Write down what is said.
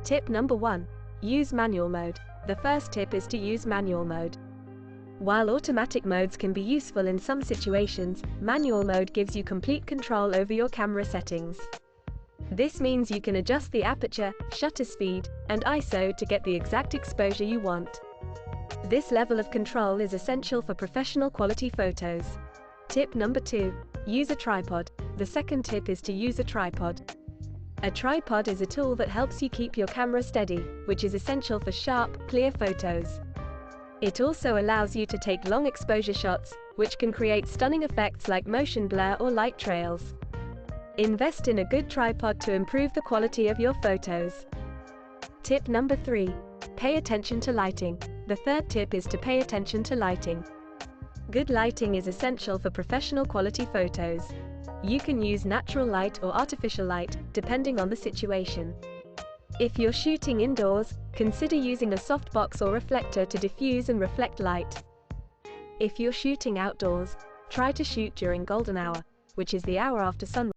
Tip number 1. Use manual mode. The first tip is to use manual mode. While automatic modes can be useful in some situations, manual mode gives you complete control over your camera settings. This means you can adjust the aperture, shutter speed, and ISO to get the exact exposure you want. This level of control is essential for professional quality photos. Tip number 2. Use a tripod. The second tip is to use a tripod. A tripod is a tool that helps you keep your camera steady, which is essential for sharp, clear photos. It also allows you to take long exposure shots, which can create stunning effects like motion blur or light trails. Invest in a good tripod to improve the quality of your photos. Tip number 3. Pay attention to lighting. The third tip is to pay attention to lighting. Good lighting is essential for professional quality photos. You can use natural light or artificial light, depending on the situation. If you're shooting indoors, consider using a softbox or reflector to diffuse and reflect light. If you're shooting outdoors, try to shoot during golden hour, which is the hour after sunrise.